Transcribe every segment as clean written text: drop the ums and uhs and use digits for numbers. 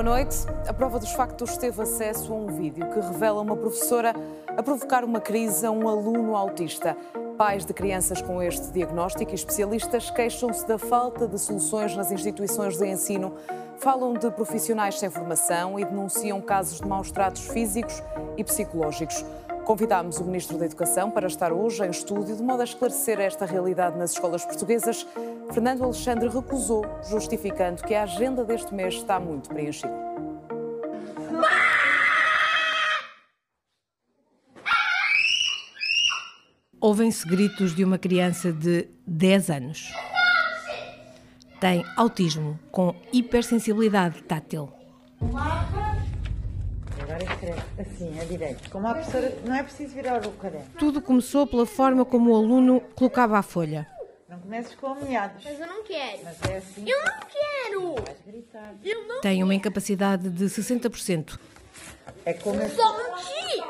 Boa noite. A prova dos factos teve acesso a um vídeo que revela uma professora a provocar uma crise a um aluno autista. Pais de crianças com este diagnóstico e especialistas queixam-se da falta de soluções nas instituições de ensino, falam de profissionais sem formação e denunciam casos de maus-tratos físicos e psicológicos. Convidámos o Ministro da Educação para estar hoje em estúdio, de modo a esclarecer esta realidade nas escolas portuguesas. Fernando Alexandre recusou, justificando que a agenda deste mês está muito preenchida. Ouvem-se gritos de uma criança de 10 anos. Tem autismo com hipersensibilidade tátil. Agora escreve assim, a direito. Como a professora, não é preciso virar o caderno. Tudo começou pela forma como o aluno colocava a folha. Não comeces com ameaços. Mas eu não quero. Mas é assim. Eu não quero. Vais gritar. Eu não Tem uma incapacidade de 60%. É como esse... sou mentir.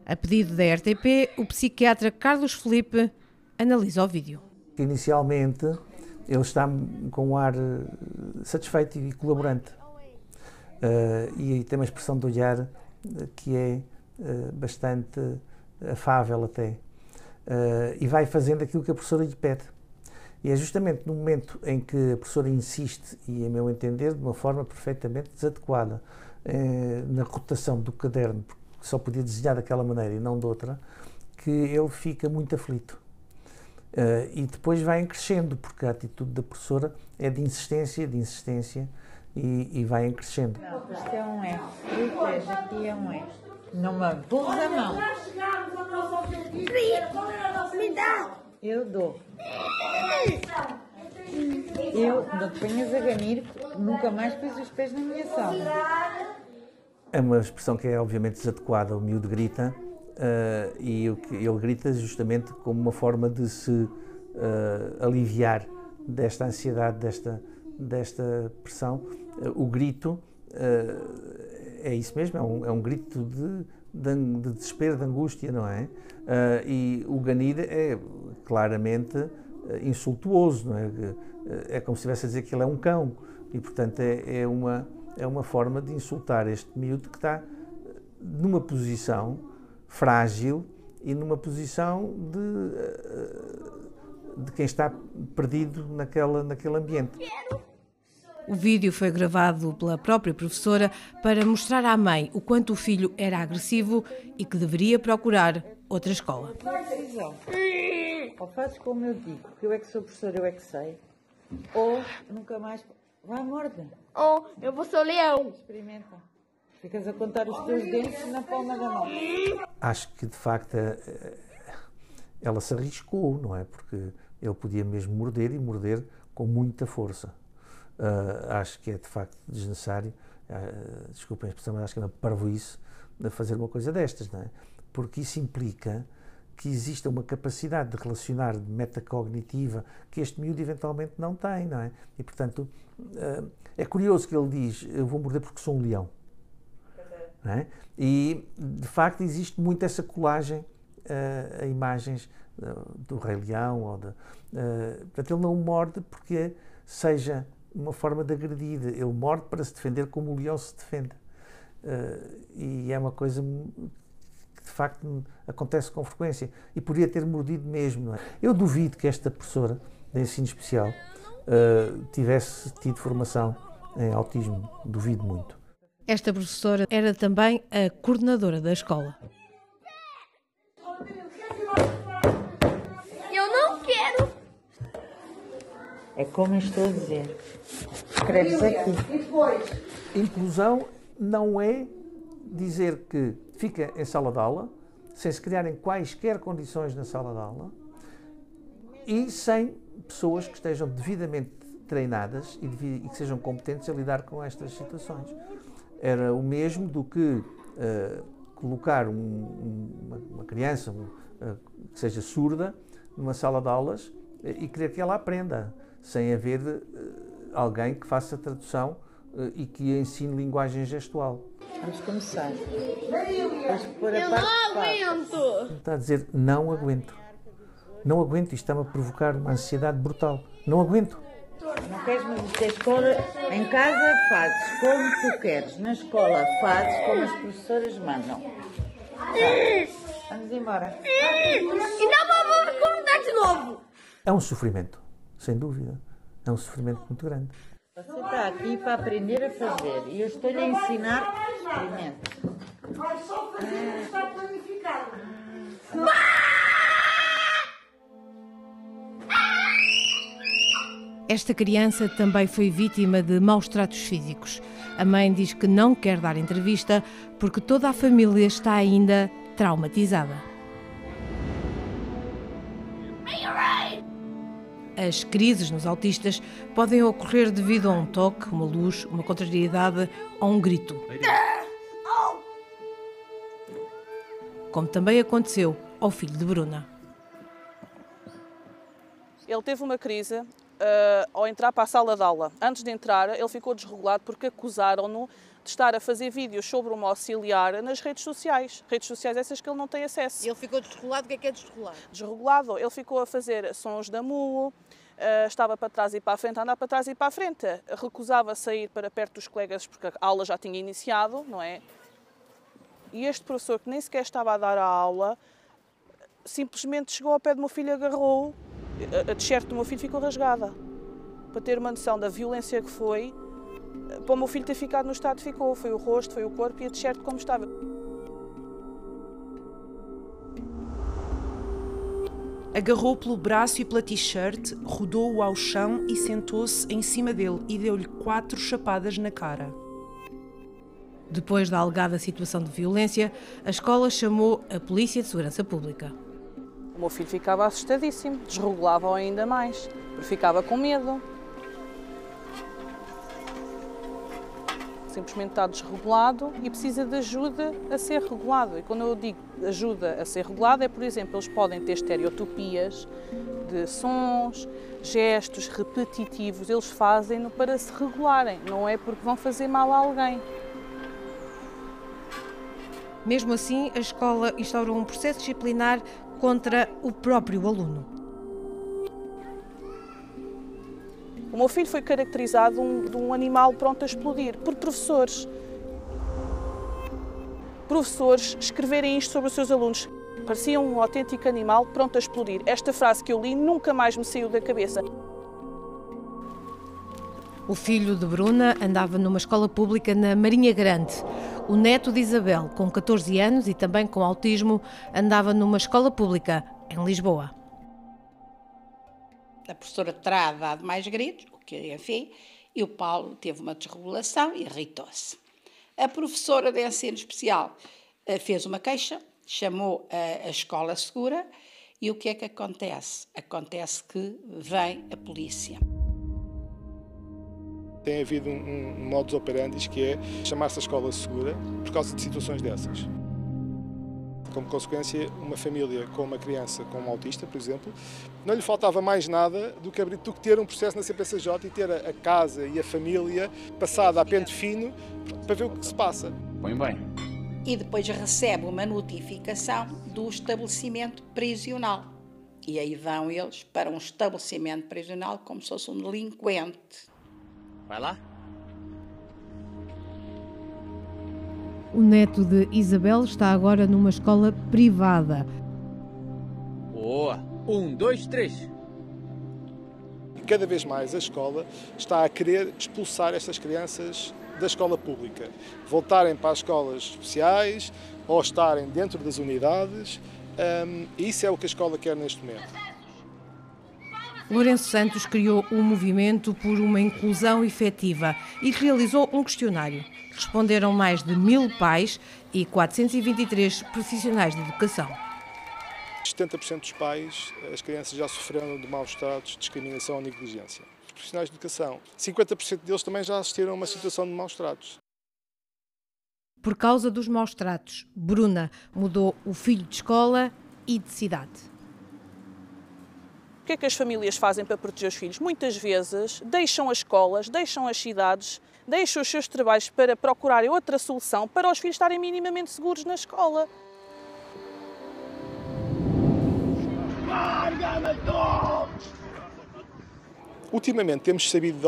A pedido da RTP, o psiquiatra Carlos Felipe analisa o vídeo. Inicialmente, ele está com um ar satisfeito e colaborante. E tem uma expressão de olhar que é bastante afável até. E vai fazendo aquilo que a professora lhe pede. E é justamente no momento em que a professora insiste, e a meu entender, de uma forma perfeitamente desadequada, na rotação do caderno, porque só podia desenhar daquela maneira e não de outra, que ele fica muito aflito. E depois vai crescendo, porque a atitude da professora é de insistência, e vai crescendo. Não, isto é um E. Protege, aqui é um E. Não me pulsa a mão. Me dá. Eu dou. Eu, não te ponhas a ganir, nunca mais pus os pés na minha sala. É uma expressão que é obviamente desadequada. O miúdo grita e ele grita justamente como uma forma de se aliviar desta ansiedade, desta pressão. O grito é isso mesmo, é um grito de desespero, de angústia, não é? E o ganir é claramente insultuoso, não é? É como se estivesse a dizer que ele é um cão e, portanto, é uma forma de insultar este miúdo que está numa posição frágil e numa posição de quem está perdido naquele ambiente. O vídeo foi gravado pela própria professora para mostrar à mãe o quanto o filho era agressivo e que deveria procurar outra escola. Decisão. Ou fazes como eu digo, que eu é que sou professora, eu é que sei. Ou nunca mais... Vai, morde. Oh, eu vou ser o leão. Experimenta. Ficas a contar os teus dentes na palma da mão. Acho que, de facto, ela se arriscou, não é? Porque ele podia mesmo morder e morder com muita força. Acho que é, de facto, desnecessário, desculpem a expressão, mas acho que é uma parvoíce de fazer uma coisa destas, não é? Porque isso implica que exista uma capacidade de relacionar metacognitiva que este miúdo eventualmente não tem, não é? E, portanto, é curioso que ele diz, eu vou morder porque sou um leão. Não é? E, de facto, existe muito essa colagem a imagens do Rei Leão. Portanto, ele não morde porque seja uma forma de agredir. Ele morde para se defender como o leão se defende. E é uma coisa que, de facto, acontece com frequência. E poderia ter mordido mesmo. Não é? Eu duvido que esta professora de ensino especial tivesse tido formação em autismo. Duvido muito. Esta professora era também a coordenadora da escola. Eu não quero. É como eu estou a dizer. Escreves aqui. Inclusão não é dizer que fica em sala de aula, sem se criarem quaisquer condições na sala de aula e sem pessoas que estejam devidamente treinadas e que sejam competentes a lidar com estas situações. Era o mesmo do que colocar uma criança que seja surda numa sala de aulas e querer que ela aprenda, sem haver alguém que faça tradução e que ensine linguagem gestual. Vamos começar. Eu não aguento. Está a dizer, não aguento. Não aguento, isto está-me a provocar uma ansiedade brutal. Não aguento. Não queres, mas isto é escola. Em casa fazes como tu queres. Na escola fazes como as professoras mandam. Vamos embora. E não vamos perguntar de novo. É um sofrimento, sem dúvida. É um sofrimento muito grande. Você está aqui para aprender a fazer e eu estou-lhe a ensinar. Experimente. Vai só fazer o que está planificado. Esta criança também foi vítima de maus tratos físicos. A mãe diz que não quer dar entrevista porque toda a família está ainda traumatizada. As crises nos autistas podem ocorrer devido a um toque, uma luz, uma contrariedade ou um grito. Como também aconteceu ao filho de Bruna. Ele teve uma crise ao entrar para a sala de aula. Antes de entrar, ele ficou desregulado porque acusaram-no de estar a fazer vídeos sobre uma auxiliar nas redes sociais. Redes sociais essas que ele não tem acesso. Ele ficou desregulado? O que é desregulado? Desregulado. Ele ficou a fazer sons da MUO, estava para trás e para a frente, a andar para trás e para a frente. Recusava sair para perto dos colegas porque a aula já tinha iniciado, não é? E este professor, que nem sequer estava a dar a aula, simplesmente chegou ao pé do meu filho e agarrou-o. A t-shirt do meu filho ficou rasgada. Para ter uma noção da violência que foi, para o meu filho ter ficado no estado que ficou. Foi o rosto, foi o corpo e a t-shirt como estava. Agarrou pelo braço e pela t-shirt, rodou-o ao chão e sentou-se em cima dele e deu-lhe 4 chapadas na cara. Depois da alegada situação de violência, a escola chamou a Polícia de Segurança Pública. O meu filho ficava assustadíssimo, desregulava-o ainda mais, porque ficava com medo. Simplesmente está desregulado e precisa de ajuda a ser regulado. E quando eu digo ajuda a ser regulado, é, por exemplo, eles podem ter estereotopias de sons, gestos repetitivos, eles fazem-no para se regularem, não é porque vão fazer mal a alguém. Mesmo assim, a escola instaurou um processo disciplinar contra o próprio aluno. O meu filho foi caracterizado de um animal pronto a explodir por professores. Professores escreverem isto sobre os seus alunos. Parecia um autêntico animal pronto a explodir. Esta frase que eu li nunca mais me saiu da cabeça. O filho de Bruna andava numa escola pública na Marinha Grande. O neto de Isabel, com 14 anos e também com autismo, andava numa escola pública em Lisboa. A professora terá dado mais gritos, o que enfim, e o Paulo teve uma desregulação e irritou-se. A professora de ensino especial fez uma queixa, chamou a escola segura e o que é que acontece? Acontece que vem a polícia. Tem havido um modus operandi que é chamar-se a escola segura por causa de situações dessas. Como consequência, uma família com uma criança com um autista, por exemplo, não lhe faltava mais nada do que ter um processo na CPCJ e ter a casa e a família passada a pente fino para ver o que se passa. Põe bem. E depois recebe uma notificação do estabelecimento prisional. E aí vão eles para um estabelecimento prisional como se fosse um delinquente. Vai lá. O neto de Isabel está agora numa escola privada. Boa! 1, 2, 3. E cada vez mais a escola está a querer expulsar estas crianças da escola pública. Voltarem para as escolas especiais ou estarem dentro das unidades. E isso é o que a escola quer neste momento. Lourenço Santos criou um movimento por uma inclusão efetiva e realizou um questionário. Responderam mais de 1000 pais e 423 profissionais de educação. 70% dos pais, as crianças já sofreram de maus tratos, discriminação ou negligência. Os profissionais de educação, 50% deles também já assistiram a uma situação de maus tratos. Por causa dos maus tratos, Bruna mudou o filho de escola e de cidade. O que é que as famílias fazem para proteger os filhos? Muitas vezes deixam as escolas, deixam as cidades, deixam os seus trabalhos para procurarem outra solução para os filhos estarem minimamente seguros na escola. Ultimamente temos sabido de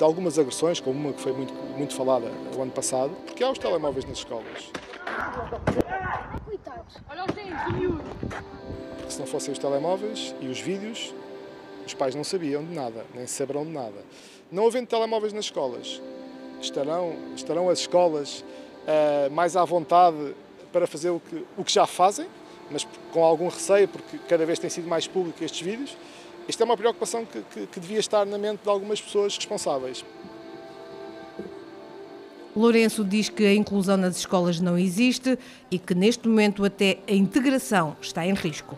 algumas agressões, como uma que foi muito falada o ano passado, porque há os telemóveis nas escolas. Porque se não fossem os telemóveis e os vídeos, os pais não sabiam de nada, nem saberão de nada. Não havendo telemóveis nas escolas, estarão as escolas mais à vontade para fazer o que já fazem, mas com algum receio, porque cada vez tem sido mais público estes vídeos. Esta é uma preocupação que devia estar na mente de algumas pessoas responsáveis. Lourenço diz que a inclusão nas escolas não existe e que neste momento até a integração está em risco.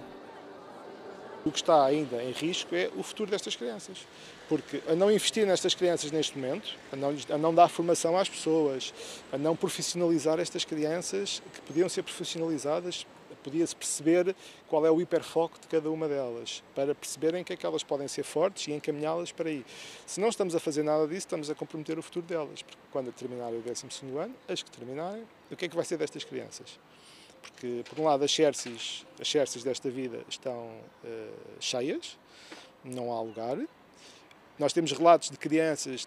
O que está ainda em risco é o futuro destas crianças, porque a não investir nestas crianças neste momento, a não dar formação às pessoas, a não profissionalizar estas crianças que podiam ser profissionalizadas, podia-se perceber qual é o hiperfoco de cada uma delas, para perceberem que é que elas podem ser fortes e encaminhá-las para aí. Se não estamos a fazer nada disso, estamos a comprometer o futuro delas, porque quando terminarem o 12º ano, as que terminarem, o que é que vai ser destas crianças? Porque, por um lado, as xerces desta vida estão cheias, não há lugar. Nós temos relatos de crianças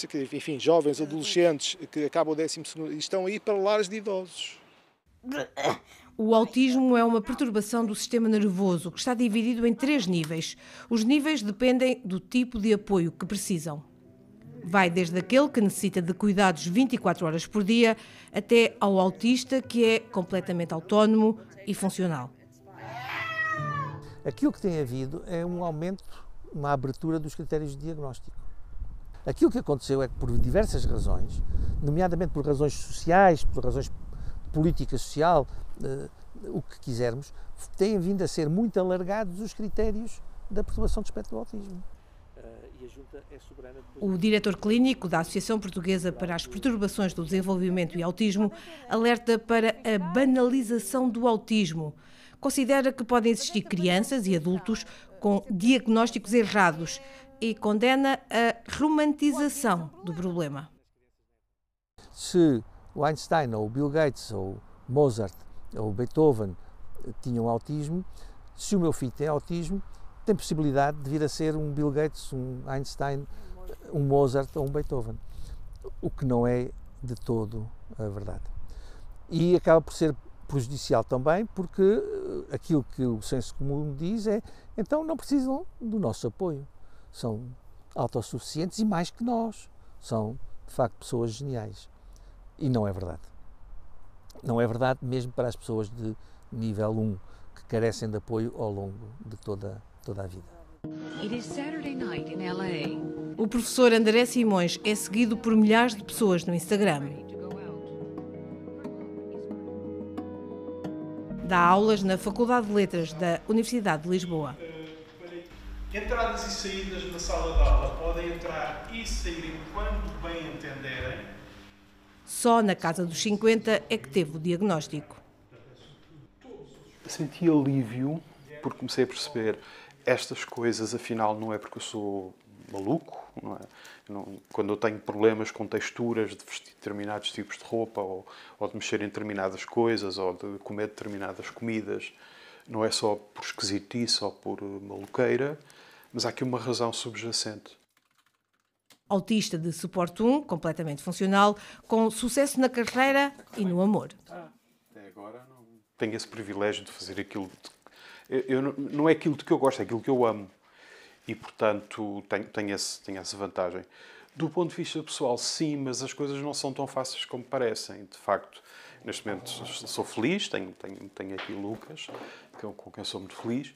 que, enfim, jovens, adolescentes, que acabam o 12º e estão aí para lares de idosos. O autismo é uma perturbação do sistema nervoso que está dividido em 3 níveis. Os níveis dependem do tipo de apoio que precisam. Vai desde aquele que necessita de cuidados 24 horas por dia até ao autista que é completamente autónomo e funcional. Aquilo que tem havido é um aumento, uma abertura dos critérios de diagnóstico. Aquilo que aconteceu é que, por diversas razões, nomeadamente por razões sociais, por razões política social, o que quisermos, têm vindo a ser muito alargados os critérios da perturbação do espectro do autismo. O diretor clínico da Associação Portuguesa para as Perturbações do Desenvolvimento e Autismo alerta para a banalização do autismo. Considera que podem existir crianças e adultos com diagnósticos errados e condena a romantização do problema. Se o Einstein, ou o Bill Gates, ou Mozart, ou Beethoven tinham autismo, se o meu filho tem autismo, tem possibilidade de vir a ser um Bill Gates, um Einstein, um Mozart ou um Beethoven. O que não é de todo a verdade. E acaba por ser prejudicial também, porque aquilo que o senso comum diz é: então não precisam do nosso apoio. São autossuficientes e mais que nós. São, de facto, pessoas geniais. E não é verdade. Não é verdade mesmo para as pessoas de nível 1, que carecem de apoio ao longo de toda a vida. O professor André Simões é seguido por milhares de pessoas no Instagram. Dá aulas na Faculdade de Letras da Universidade de Lisboa. Entradas e saídas na sala de aula podem entrar e saírem quando bem entenderem. Só na casa dos 50 é que teve o diagnóstico. Senti alívio porque comecei a perceber estas coisas, afinal, não é porque eu sou maluco, não é? Quando eu tenho problemas com texturas de vestir determinados tipos de roupa ou de mexer em determinadas coisas ou de comer determinadas comidas, não é só por esquisitice ou por maluqueira, mas há aqui uma razão subjacente. Autista de suporte 1, completamente funcional, com sucesso na carreira e no amor. Até agora não tenho esse privilégio de fazer aquilo. Não é aquilo de que eu gosto, é aquilo que eu amo. E, portanto, tenho essa vantagem. Do ponto de vista pessoal, sim, mas as coisas não são tão fáceis como parecem. De facto, neste momento sou feliz, tenho aqui o Lucas, com quem sou muito feliz,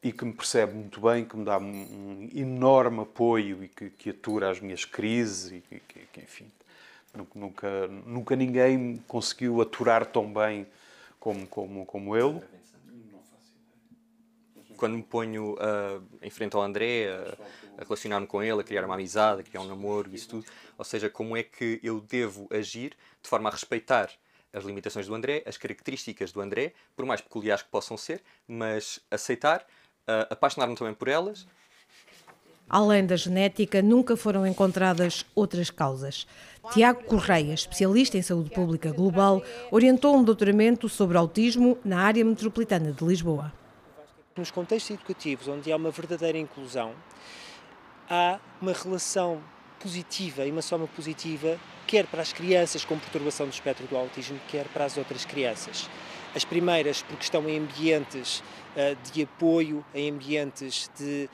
e que me percebe muito bem, que me dá um enorme apoio e que atura as minhas crises e que enfim, nunca ninguém conseguiu aturar tão bem como ele. Quando me ponho em frente ao André, a relacionar-me com ele, a criar uma amizade, a criar um namoro, isso tudo, ou seja, como é que eu devo agir de forma a respeitar as limitações do André, as características do André, por mais peculiares que possam ser, mas aceitar, apaixonar-me também por elas. Além da genética, nunca foram encontradas outras causas. Tiago Correia, especialista em saúde pública global, orientou um doutoramento sobre autismo na área metropolitana de Lisboa. Nos contextos educativos onde há uma verdadeira inclusão, há uma relação positiva e uma soma positiva, quer para as crianças com perturbação do espectro do autismo, quer para as outras crianças. As primeiras porque estão em ambientes de apoio, em ambientes de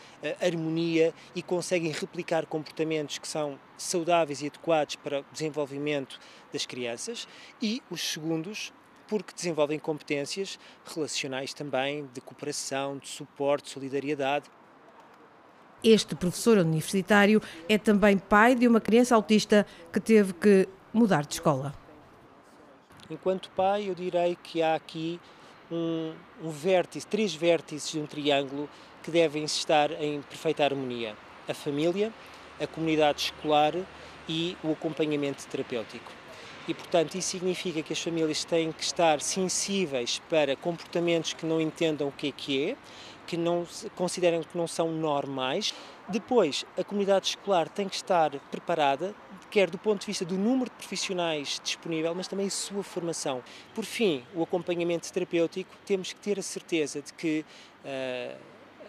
harmonia e conseguem replicar comportamentos que são saudáveis e adequados para o desenvolvimento das crianças, e os segundos porque desenvolvem competências relacionais também, de cooperação, de suporte, de solidariedade. Este professor universitário é também pai de uma criança autista que teve que mudar de escola. Enquanto pai, eu direi que há aqui um vértice, 3 vértices de um triângulo que devem estar em perfeita harmonia: a família, a comunidade escolar e o acompanhamento terapêutico. E, portanto, isso significa que as famílias têm que estar sensíveis para comportamentos que não entendam o que é, que não consideram que não são normais. Depois, a comunidade escolar tem que estar preparada, quer do ponto de vista do número de profissionais disponível, mas também a sua formação. Por fim, o acompanhamento terapêutico, temos que ter a certeza de que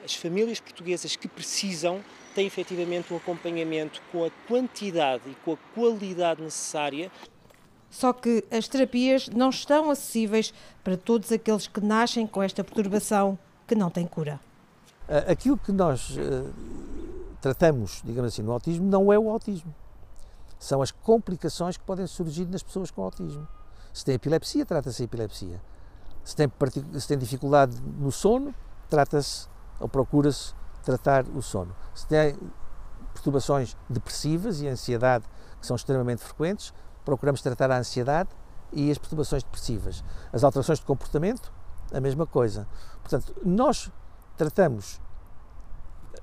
as famílias portuguesas que precisam têm efetivamente um acompanhamento com a quantidade e com a qualidade necessária. Só que as terapias não estão acessíveis para todos aqueles que nascem com esta perturbação que não tem cura. Aquilo que nós tratamos, digamos assim, no autismo não é o autismo. São as complicações que podem surgir nas pessoas com autismo. Se tem epilepsia, trata-se a epilepsia. Se tem dificuldade no sono, trata-se ou procura-se tratar o sono. Se tem perturbações depressivas e ansiedade, que são extremamente frequentes, procuramos tratar a ansiedade e as perturbações depressivas. As alterações de comportamento, a mesma coisa. Portanto, nós tratamos,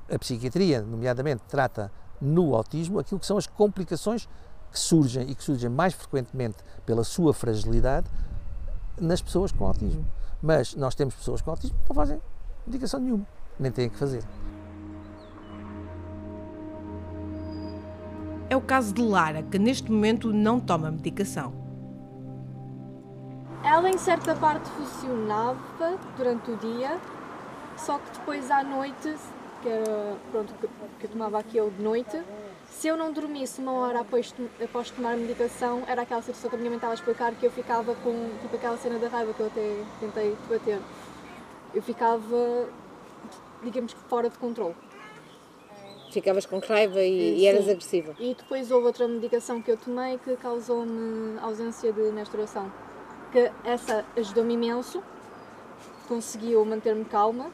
a psiquiatria, nomeadamente, trata no autismo aquilo que são as complicações que surgem e que surgem mais frequentemente pela sua fragilidade nas pessoas com autismo. Mas nós temos pessoas com autismo que não fazem medicação nenhuma, nem têm que fazer. É o caso de Lara, que neste momento não toma medicação. Ela em certa parte funcionava durante o dia, só que depois à noite, que era, pronto, que eu tomava aquilo de noite, se eu não dormisse 1 hora após tomar a medicação, era aquela situação que a minha mãe estava a explicar, que eu ficava com tipo aquela cena da raiva que eu até tentei debater. Eu ficava, digamos que fora de controle. Ficavas com raiva e eras agressiva. E depois houve outra medicação que eu tomei que causou-me ausência de menstruação. Que essa ajudou-me imenso, conseguiu manter-me calma,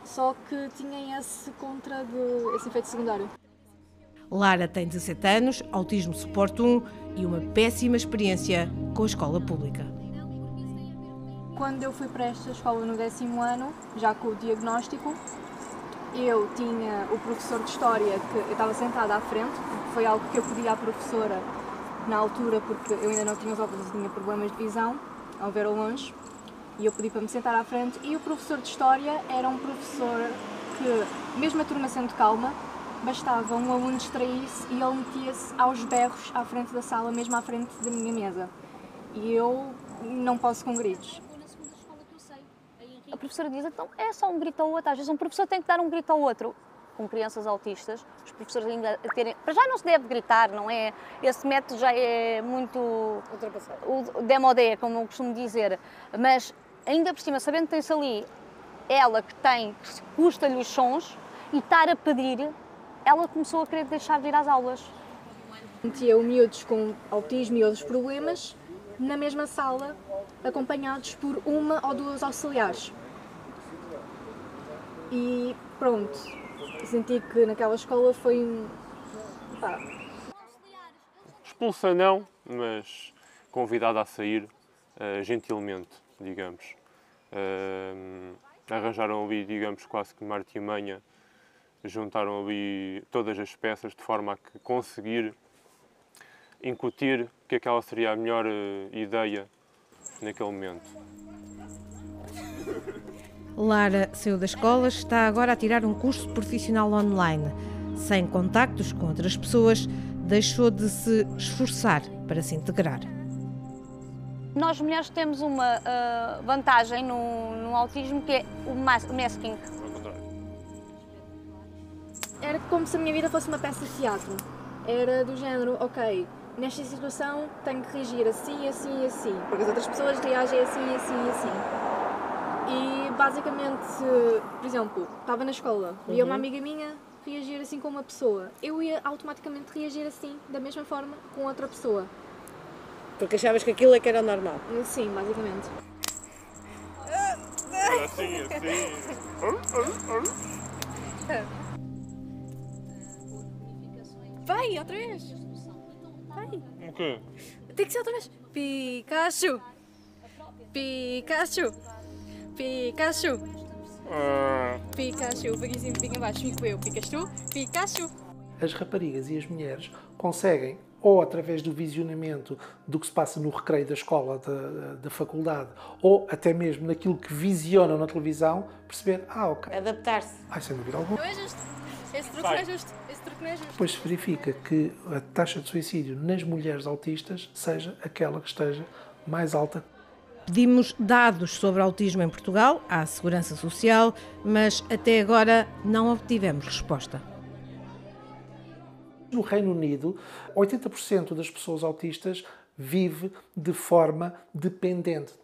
só que tinha esse efeito secundário. Lara tem 17 anos, autismo suporte 1 e uma péssima experiência com a escola pública. Quando eu fui para esta escola no 10º ano, já com o diagnóstico, eu tinha o professor de História, que eu estava sentada à frente, porque foi algo que eu pedi à professora na altura, porque eu ainda não tinha os óculos e tinha problemas de visão, ao ver ao longe, e eu pedi para me sentar à frente, e o professor de História era um professor que, mesmo a turma sendo calma, bastava um aluno distrair-se e ele metia-se aos berros à frente da sala, mesmo à frente da minha mesa. E eu não posso com gritos. A professora diz, então é só um grito ao outro. Às vezes um professor tem que dar um grito ao outro. Com crianças autistas, os professores ainda terem... Para já não se deve gritar, não é? Esse método já é muito... ultrapassado. O demodé, como eu costumo dizer. Mas ainda por cima, sabendo que tem-se ali ela que custa-lhe os sons e estar a pedir, ela começou a querer deixar de ir às aulas. Tinha miúdos com autismo e outros problemas na mesma sala, acompanhados por 1 ou 2 auxiliares. E pronto, senti que naquela escola foi expulsa não, mas convidada a sair gentilmente, digamos. Arranjaram ali, digamos, quase que de uma artimanha, juntaram ali todas as peças de forma a que conseguir incutir que aquela seria a melhor ideia naquele momento. Lara saiu da escola, está agora a tirar um curso profissional online. Sem contactos com outras pessoas, deixou de se esforçar para se integrar. Nós mulheres temos uma vantagem no autismo, que é o masking. Era como se a minha vida fosse uma peça de teatro. Era do género, ok, nesta situação tenho que reagir assim, assim e assim, porque as outras pessoas reagem assim, assim e assim. E basicamente, por exemplo, estava na escola, via uma amiga minha reagir assim com uma pessoa, eu ia automaticamente reagir assim, da mesma forma, com outra pessoa. Porque achavas que aquilo é que era normal? Sim, basicamente. Assim, assim. Vai, outra vez. Vai. O quê? Tem que ser outra vez. Pikachu. Pikachu. Pikachu. Pikachu. Fica em cima, fica em baixo. Fico eu. Ficas tu. Pikachu. As raparigas e as mulheres conseguem, ou através do visionamento do que se passa no recreio da escola, da faculdade, ou até mesmo naquilo que visionam na televisão, perceber, ok. Adaptar-se. Sem dúvida alguma. Não é justo. Esse truque não é justo. Esse truque não é justo. Depois se verifica que a taxa de suicídio nas mulheres autistas seja aquela que esteja mais alta. Pedimos dados sobre autismo em Portugal à Segurança Social, mas até agora não obtivemos resposta. No Reino Unido, 80% das pessoas autistas vive de forma dependente,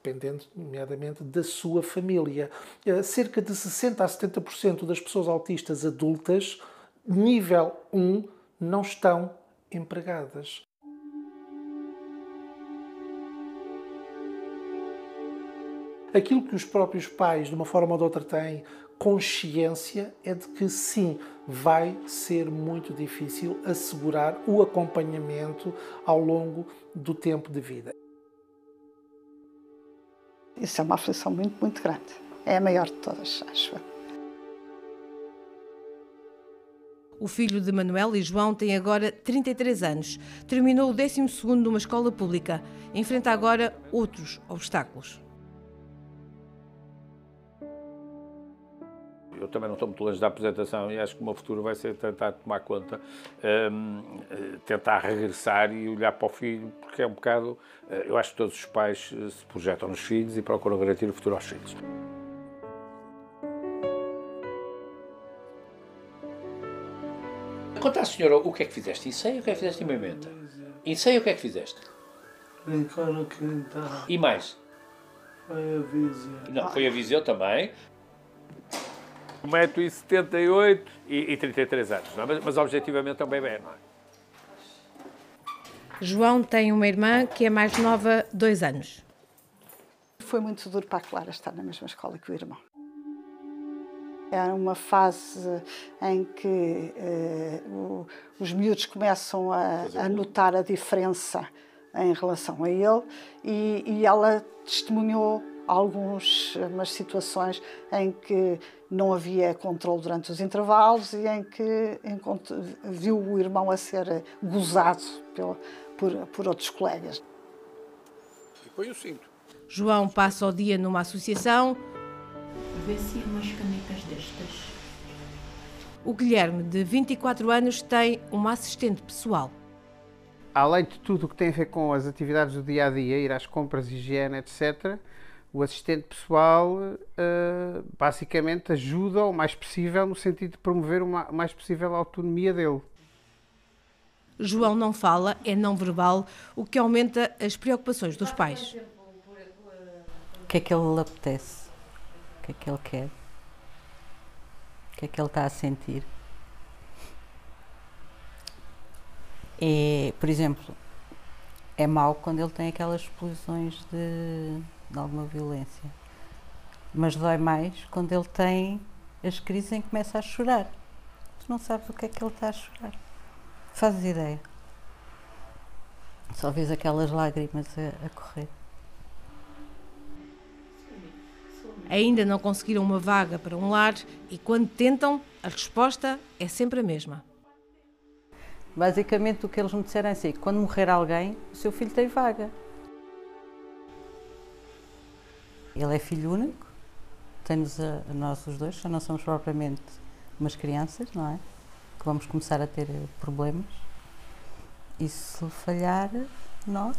nomeadamente da sua família. Cerca de 60% a 70% das pessoas autistas adultas, nível 1, não estão empregadas. Aquilo que os próprios pais, de uma forma ou de outra, têm consciência é de que, sim, vai ser muito difícil assegurar o acompanhamento ao longo do tempo de vida. Isso é uma aflição muito, muito grande. É a maior de todas, acho. O filho de Manuel e João tem agora 33 anos. Terminou o 12º numa escola pública. Enfrenta agora outros obstáculos. Eu também não estou muito longe da apresentação e acho que o meu futuro vai ser tentar tomar conta, tentar regressar e olhar para o filho, porque é um bocado... Eu acho que todos os pais se projetam nos filhos e procuram garantir o futuro aos filhos. Conta à senhora o que é que fizeste. Ensaio o que é que fizeste em Moimenta? Ensaio o que é que fizeste? Brincar no quintal. E mais? Foi a Viseu. Não, foi a Viseu também. 1,78 m e 33 anos, não é? Mas objetivamente é um bebê, não é? João tem uma irmã que é mais nova, 2 anos. Foi muito duro para a Clara estar na mesma escola que o irmão. Era uma fase em que os miúdos começam a notar a diferença em relação a ele e ela testemunhou algumas situações em que não havia controle durante os intervalos e em que viu o irmão a ser gozado por outros colegas. E põe o cinto. João passa o dia numa associação. Vê se umas canecas destas. O Guilherme, de 24 anos, tem uma assistente pessoal. Além de tudo o que tem a ver com as atividades do dia-a-dia, ir às compras, higiene, etc., o assistente pessoal basicamente ajuda o mais possível no sentido de promover o mais possível a autonomia dele. João não fala, é não verbal, o que aumenta as preocupações dos pais. O que é que ele lhe apetece? O que é que ele quer? O que é que ele está a sentir? E, por exemplo, é mau quando ele tem aquelas explosões de alguma violência, mas dói mais quando ele tem as crises em que começa a chorar. Tu não sabes o que é que ele está a chorar. Fazes ideia? Só vês aquelas lágrimas a correr. Ainda não conseguiram uma vaga para um lar e quando tentam, a resposta é sempre a mesma. Basicamente o que eles me disseram é assim, quando morrer alguém, o seu filho tem vaga. Ele é filho único, tem-nos a nós os dois, já não somos propriamente umas crianças, não é? Que vamos começar a ter problemas. E se falhar, nós...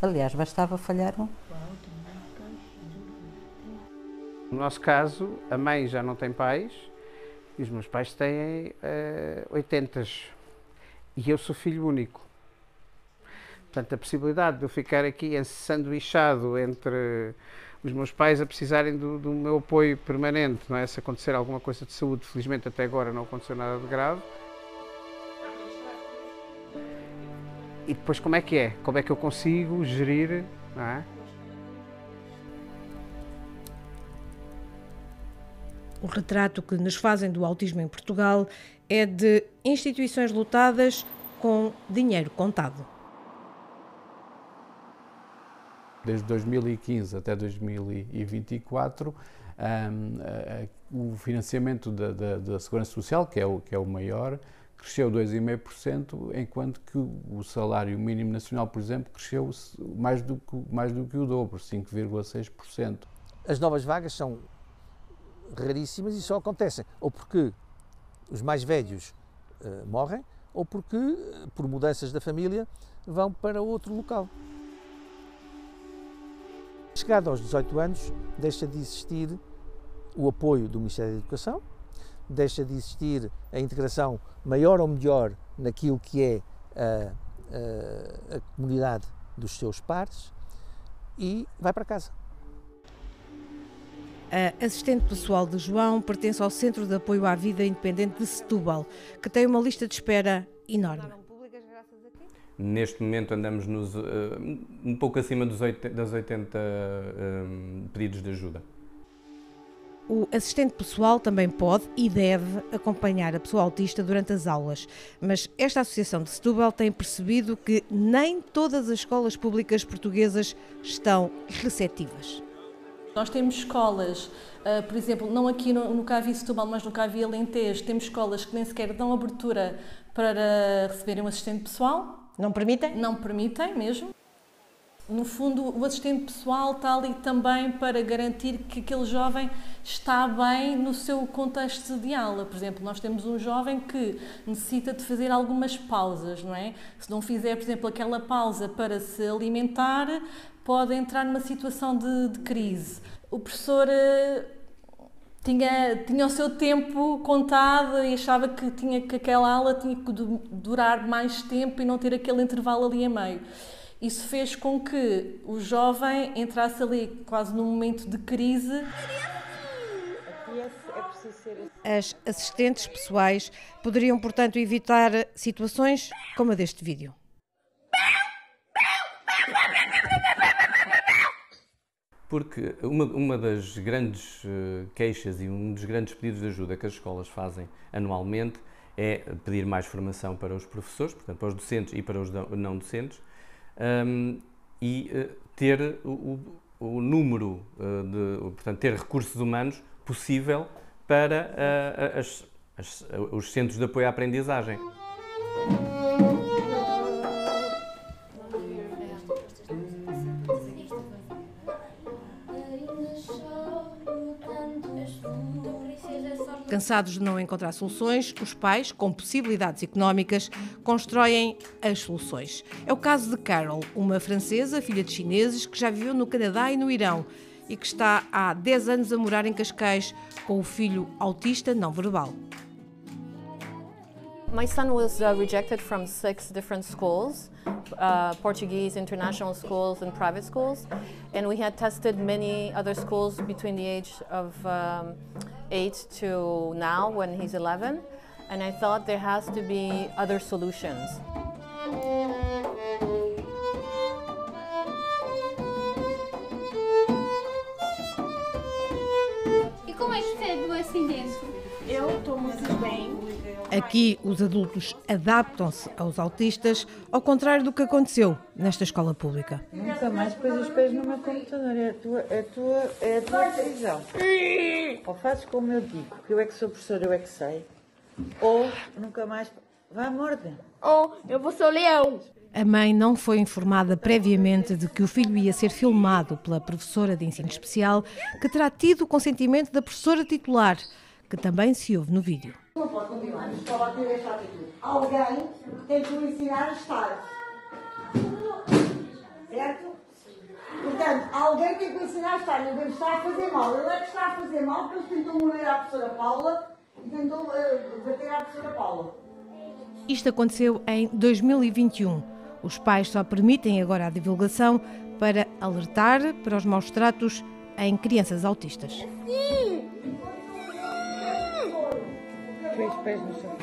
Aliás, bastava falhar um. No nosso caso, a mãe já não tem pais E os meus pais têm 80 e eu sou filho único. Portanto, a possibilidade de eu ficar aqui ensanduichado entre os meus pais a precisarem do meu apoio permanente, não é? Se acontecer alguma coisa de saúde, felizmente até agora não aconteceu nada de grave. E depois como é que é? Como é que eu consigo gerir, não é? O retrato que nos fazem do autismo em Portugal é de instituições lotadas com dinheiro contado. Desde 2015 até 2024, o financiamento da Segurança Social, que é o maior, cresceu 2,5%, enquanto que o salário mínimo nacional, por exemplo, cresceu mais do que o dobro, 5,6%. As novas vagas são raríssimas e só acontecem ou porque os mais velhos morrem ou porque, por mudanças da família, vão para outro local. Chegado aos 18 anos, deixa de existir o apoio do Ministério da Educação, deixa de existir a integração maior ou melhor naquilo que é a comunidade dos seus pares e vai para casa. A assistente pessoal de João pertence ao Centro de Apoio à Vida Independente de Setúbal, que tem uma lista de espera enorme. Neste momento andamos um pouco acima das 80 pedidos de ajuda. O assistente pessoal também pode e deve acompanhar a pessoa autista durante as aulas, mas esta associação de Setúbal tem percebido que nem todas as escolas públicas portuguesas estão receptivas. Nós temos escolas, por exemplo, não aqui no CAVI Setúbal, mas no CAVI Alentejo, temos escolas que nem sequer dão abertura para receberem um assistente pessoal. Não permitem? Não permitem mesmo. No fundo, o assistente pessoal está ali também para garantir que aquele jovem está bem no seu contexto de aula. Por exemplo, nós temos um jovem que necessita de fazer algumas pausas, não é? Se não fizer, por exemplo, aquela pausa para se alimentar, pode entrar numa situação de crise. O professor tinha o seu tempo contado e achava que aquela aula tinha que durar mais tempo e não ter aquele intervalo ali a meio. Isso fez com que o jovem entrasse ali quase num momento de crise. As assistentes pessoais poderiam, portanto, evitar situações como a deste vídeo. Porque uma das grandes queixas e um dos grandes pedidos de ajuda que as escolas fazem anualmente é pedir mais formação para os professores, portanto, para os docentes e para os não docentes, e ter o número portanto, ter recursos humanos possível para os centros de apoio à aprendizagem. Cansados de não encontrar soluções, os pais, com possibilidades económicas, constroem as soluções. É o caso de Carol, uma francesa, filha de chineses, que já viveu no Canadá e no Irão e que está há 10 anos a morar em Cascais com o filho autista não verbal. My son was rejected from 6 different schools, Portuguese international schools and private schools, and we had tested many other schools between the age of 8 to now when he's 11, and I thought there has to be other solutions. E como é que você do acidente? Eu estou muito bem. Aqui, os adultos adaptam-se aos autistas, ao contrário do que aconteceu nesta escola pública. Nunca mais pôs os pés no meu computador, é a tua decisão. Ou fazes como eu digo, que eu é que sou professora, eu é que sei, ou nunca mais, vá à morte. Ou eu vou ser o leão. A mãe não foi informada previamente de que o filho ia ser filmado pela professora de ensino especial, que terá tido o consentimento da professora titular, que também se ouve no vídeo. Não pode continuar na escola a ter esta atitude. Alguém tem que o ensinar a estar. Certo? Portanto, alguém tem que o ensinar a estar. Ninguém está a fazer mal. Ele é que está a fazer mal porque ele tentou morrer à professora Paula e tentou escola. Isto aconteceu em 2021. Os pais só permitem agora a divulgação para alertar para os maus tratos em crianças autistas. Põe os pés no chão.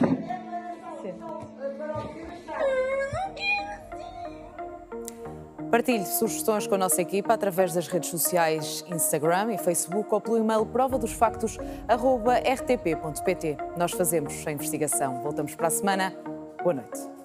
Partilhe sugestões com a nossa equipa através das redes sociais Instagram e Facebook ou pelo e-mail provaDosFactos@rtp.pt. Nós fazemos a investigação. Voltamos para a semana. Boa noite.